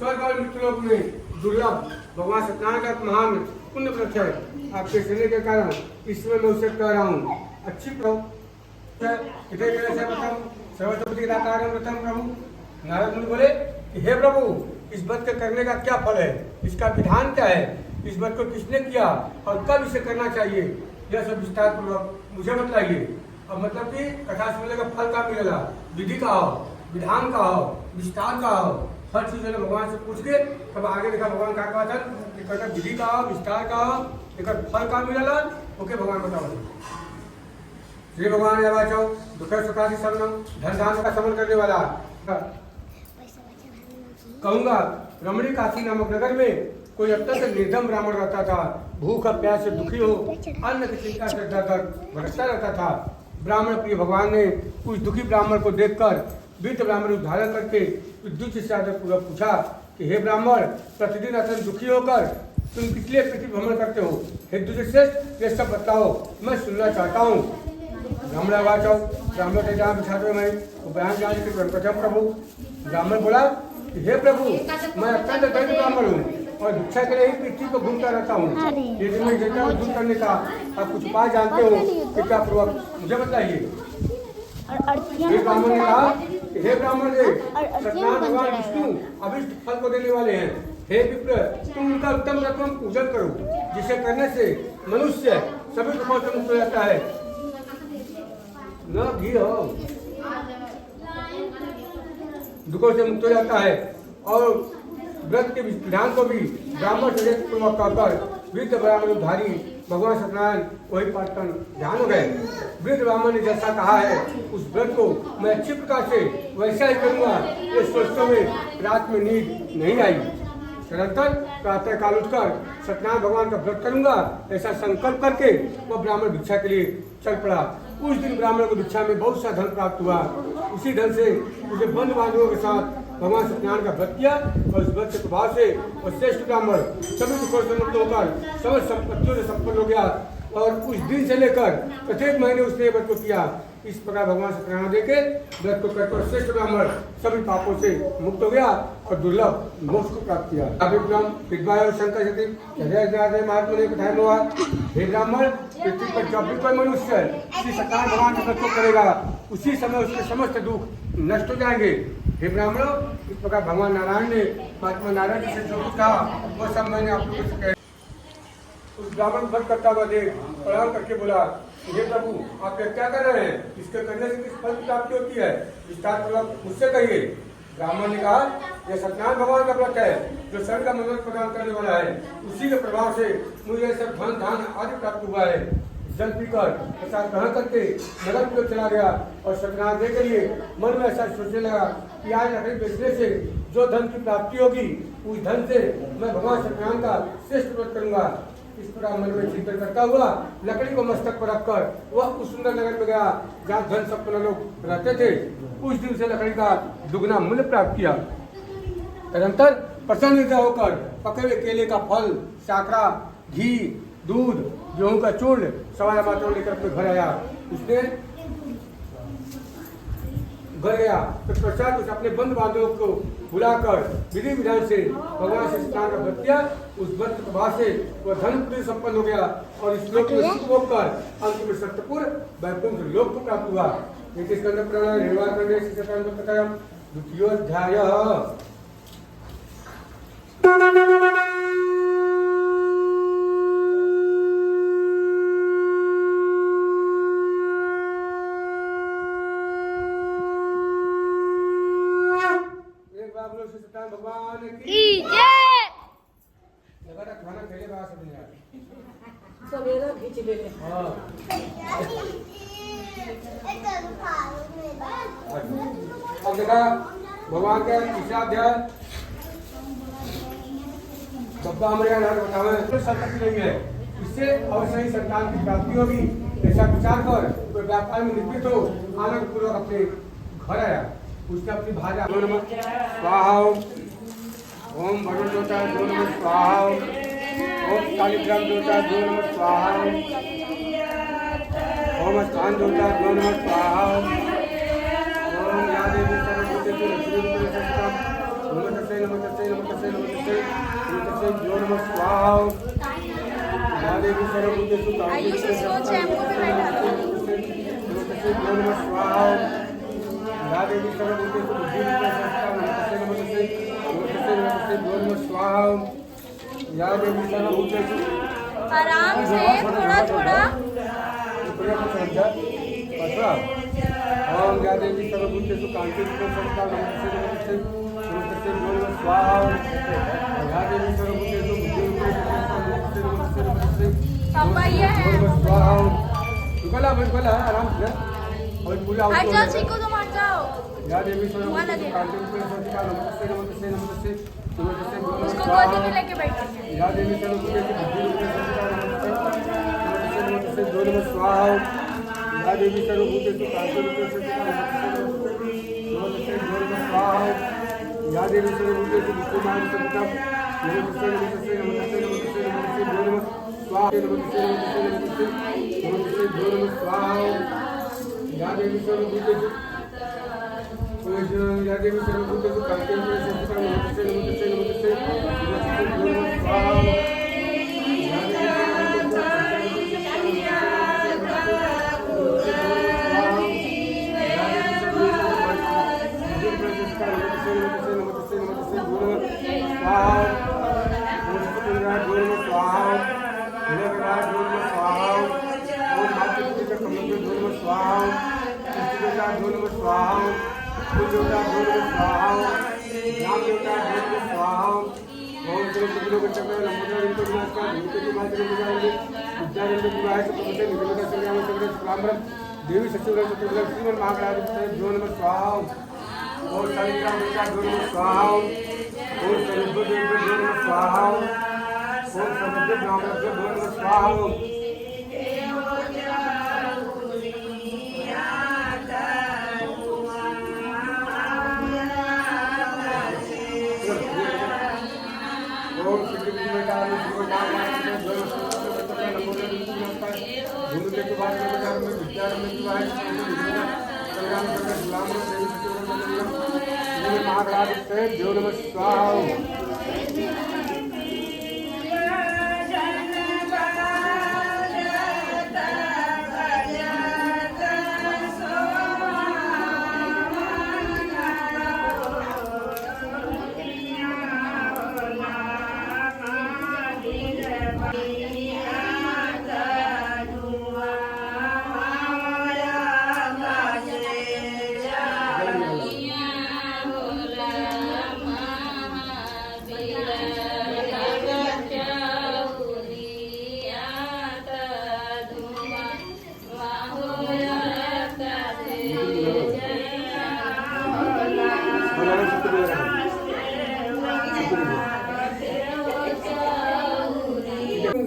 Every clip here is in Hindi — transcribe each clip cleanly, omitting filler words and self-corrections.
स्वर्ग और मृत्युलोक में दुर्लभ भगवान सत्यनारायण का महान पुण्य व्रत है। आपके सुनने के कारण इसमें मैं उसे कह रहा हूँ। अच्छी प्रभु नारद मुनि बोले कि हे प्रभु, इस व्रत के करने का क्या फल है, इसका विधान क्या है, इस व्रत को किसने किया और कब इसे करना चाहिए, यह सब विस्तार पूर्वक मुझे बताइए। और मतलब कि कथा सुनने का फल का मिलेगा, विधि का हो, विधान का हो, विस्तार का हो, हर चीज भगवान से पूछ के तब आगे देखा भगवान का कहा था कि कहता विधि का हो, विस्तार का हो, एक फल का मिलेगा, ओके भगवान बताओ। श्री भगवान वाचो दुख सुखादि समन धन धान का समन करने वाला कहूँगा। रमणी काशी नामक नगर में कोई अत्यंत निर्धम ब्राह्मण रहता था। भूख और प्यास से दुखी हो, अन्न की चिंता से डर डर भटकता रहता था। ब्राह्मण प्रिय भगवान ने उस दुखी ब्राह्मण को देखकर वृद्ध ब्राह्मण उद्धारण करके विद्युत से आदर पूर्वक पूछा कि हे ब्राह्मण, प्रतिदिन अत्यंत दुखी होकर तुम किस लिए पृथ्वी भ्रमण करते हो? हे दुर्श्रेष्ठ, ये सब बताओ, मैं सुनना चाहता हूँ। ब्राह्मण वाचो ब्राह्मण के जहाँ बिछाते मैं बयान जाने के प्रभु। ब्राह्मण बोला कि हे प्रभु, मैं अत्यंत दरिद्र ब्राह्मण हूँ और भिक्षा के लिए ही पृथ्वी को घूमता रहता हूँ। यदि मैं जनता को दूर करने का आप कुछ उपाय जानते हो कृपया पूर्वक मुझे बताइए। ब्राह्मण ने कहा कि हे ब्राह्मण जी, सत्यनारायण भगवान विष्णु अभिष्ट फल को देने वाले हैं। हे विप्र, तुम उनका उत्तम रकम पूजन करो, जिसे करने से मनुष्य सभी दुखों से मुक्त हो जाता है। न भी हो, दुखों से मुक्त हो जाता है। और व्रत के विधान को भी ब्राह्मण से पूर्वक कहकर वृद्ध ब्राह्मण उद्धारी भगवान सत्यनारायण वही पाठ कर ध्यान हो गए। वृद्ध ब्राह्मण ने जैसा कहा है उस व्रत को मैं अच्छी प्रकार से वैसा ही करूँगा। ये सोचते हुए रात में नींद नहीं आई। निरंतर प्रातः काल उठकर सत्यनारायण भगवान का व्रत करूंगा ऐसा संकल्प करके वह ब्राह्मण भिक्षा के लिए चल पड़ा। उस दिन ब्राह्मण को भिक्षा में बहुत सा धन प्राप्त हुआ। उसी धन से उसे बंधु बांधवों के साथ भगवान सत्यनारायण का व्रत किया और उस व्रत के प्रभाव से वह श्रेष्ठ ब्राह्मण सभी दुखों से मुक्त होकर समस्त संपत्तियों से संपन्न हो गया। और उस दिन से लेकर प्रत्येक महीने उसने व्रत को किया। इस प्रकार भगवान सत्यनारायण देके व्रत को करके श्रेष्ठ ब्राह्मण सभी पापों से मुक्त हो गया और दुर्लभ मोक्ष को प्राप्त किया। महात्मा ने बताया हुआ, हे ब्राह्मण, पृथ्वी पर जब भी कोई मनुष्य श्री सत्यनारायण भगवान का व्रत को करेगा उसी समय उसके समस्त दुख नष्ट हो जाएंगे। हे ब्राह्मणों, इस प्रकार भगवान नारायण ने महात्मा नारायण जी से जो कुछ कहा वह सब मैंने आप लोगों से कहा। उस ब्राह्मण व्रत करता हुआ देख प्रणाम करके बोला, हे प्रभु, आप क्या कर रहे हैं? इसके करने से किस फल की प्राप्ति होती है? विस्तार पूर्वक मुझसे कहिए। ब्राह्मण ने कहा, यह सत्यनारायण भगवान का व्रत है जो सर्व का मंगल प्रदान करने वाला है। उसी के प्रभाव से मुझे सब धन धान आदि प्राप्त हुआ है। जल पीकर प्रसाद ग्रहण करके नगर की ओर चला गया और सत्यनारायण के लिए मन में ऐसा सोचने लगा कि आज लकड़ी बेचने से जो धन की प्राप्ति होगी उस धन से मैं भगवान सत्यनारायण का श्रेष्ठ व्रत करूंगा। इस प्रकार मन में चिंतन करता हुआ लकड़ी को मस्तक पर रखकर वह उस सुंदर नगर में गया जहाँ धन संपन्न लोग रहते थे। उस दिन से लकड़ी का दुगना मूल्य प्राप्त किया। तदंतर प्रसन्न हृदय होकर पके हुए केले का फल, साकरा, घी, दूध, गेहूं का चूर्ण सवाया मात्रों लेकर अपने घर आया। उसने घर गया तो प्रसाद उस अपने बंधु बांधवों को बुलाकर विधि विधान से भगवान से स्नान का व्रत किया। उस व्रत के प्रभाव से वह धन पूर्ण संपन्न हो गया और इस लोक में सुख भोग कर अंत में सत्यपुर वैकुंठ लोक को प्राप्त हुआ। स्कंद पुराण निर्वाण करने से द्वितीयोध्याय। भगवान की जय। खाना खेले बाहर से सवेरा खींच ले। हाँ, अब देखा भगवान का तीसरा अध्याय बब्बा हमारे यहाँ बतावे संपत्ति नहीं है, इससे अवश्य ही संतान की प्राप्ति होगी। ऐसा विचार कर कोई व्यापार में निवृत्त हो आनंद पूर्वक अपने घर आया। उसने अपनी भाषा स्वाहा, ओम वरुण देवता दो नमः स्वाहा, ओम कालीग्राम देवता दो नमः स्वाहा, ओम स्थान देवता दो नमः स्वाहा, ओम या देवी सर्वभूतेषु लक्ष्मीरूपेण संस्थिता नमः तस्यै नमः तस्यै नमः जो नमः स्वाहा या देवी सर्वभूतेषु आयुष सोच है हमको भी बैठा दो। जो नमः स्वाहा या देवी सर्वभूतेषु बुद्धिरूपेण नमस्ते जो नमः स्वाहा या देवी सर्वभूतेषु आराम से थोड़ा थोड़ा। ओम या देवी सर्वभूतेषु कांतिरूपेण संस्था नमस्ते नमस्ते जो नमः स्वाहा या देवी सर्वभूतेषु बुद्धिरूपेण नमस्ते नमस्ते पापा ये है स्वाहा बोला आराम से और पूरा हट जाओ चीकू तुम हट जाओ। या देवी सर्वभूतेषु कांतिरूपेण संस्था नमस्ते नमस्ते नमस्ते नमस्ते उसको गोदी में लेके बैठो। या देवी सर्वभूतेषु बुद्धिरूपेण संस्था नमस्ते नमस्ते जो नमः स्वाहा या देवी सर्वभूतेषु कांतिरूपेण संस्था नमस्ते जो नमः स्वाहा या देवी सर्वभूतेषु विष्णुमाय संस्था नमस्ते नमस्ते नमस्ते नमस्ते नमस्ते जो नमः स्वाहा नमस्ते नमस्ते नमस्ते नमस्ते जो नमः स्वाहा या देवी सर्वभूतेषु या देवी सर्वभूतेषु कांतिरूपेण संस्था नमस्ते नमस्ते नमस्ते नमस्ते जो नमः स्वाहा देवी सचिव श्रीमन महागणाधिपति जो नमः स्वाहा और सावित्रा जो नमः स्वाहा और सर्वदेव जो नमः स्वाहा और सर्वदेव ब्राह्मण जो नमः स्वाहा जो नमः स्वाहा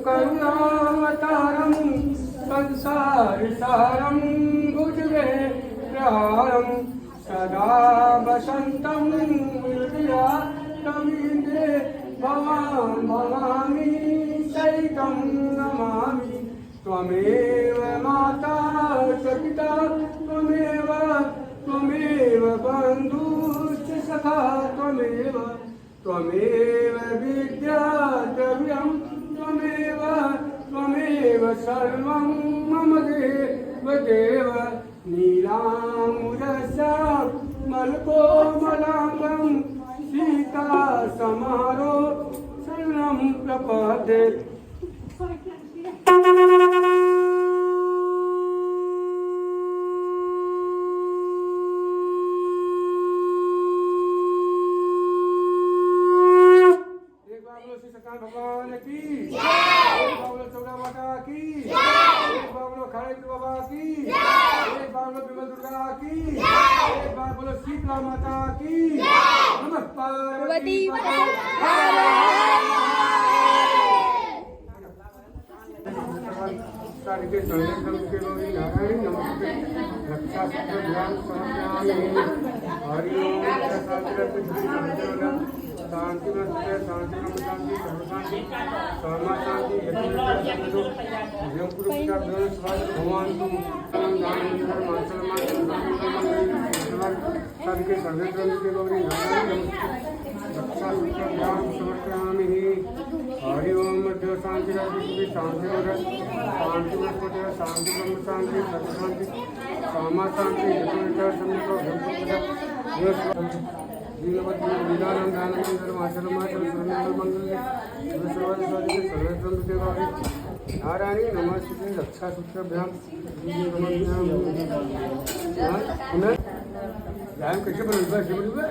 करुणावतारं संसारसारं भुजगेन्द्रहारं सदा वसन्तं हृदयात्तमीन्दे भवामि सहितं नमामि त्वमेव माता च पिता त्वमेव बन्धुश्च सखा त्वमेव विद्या द्रव्यं त्वमेव सर्वं मम देव नीलाम्बुजस्यां मलकोमलाङ्गं सीता समारो शरणं प्रपद्ये। भगवान की एक बाबलो चौड़ा माता की एक बाबलो खाड़ी बाबा की एक बाबलो विमल दुर्गा की एक बाबलो शीतला माता की नमः पार्वती सारी के संरक्षण के लोग नारायण नमस्ते रक्षा सूत्र ध्यान समर्पयामि हरि ओम शांति शांति शांति शांति शांति सर्व शांति भगवान सबके सर्वे के गौरी रक्षा सूत्र ध्यान समर्पयामि शांति शांति शांति शांति वनस्पति शांति ब्रह्म शांति सर्व शांति सामा शांति नारायणी नमस्ते रक्षा सूत्रभ्याम पुनः ध्यान कैसे बनूंगा कैसे बनूंगा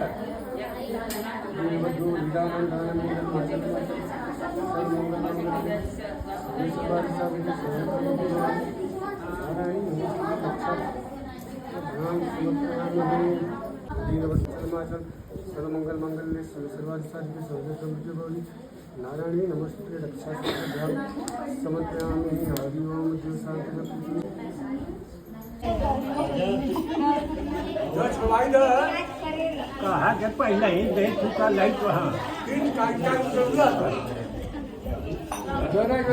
सर्वमंगल मंगल सर्वाधिकारी नारायणी नमस्ते रक्षा समर्पयामि हरि ओम शिव शांति कहा के पहले ही दे चुका लाइट वहाँ नहीं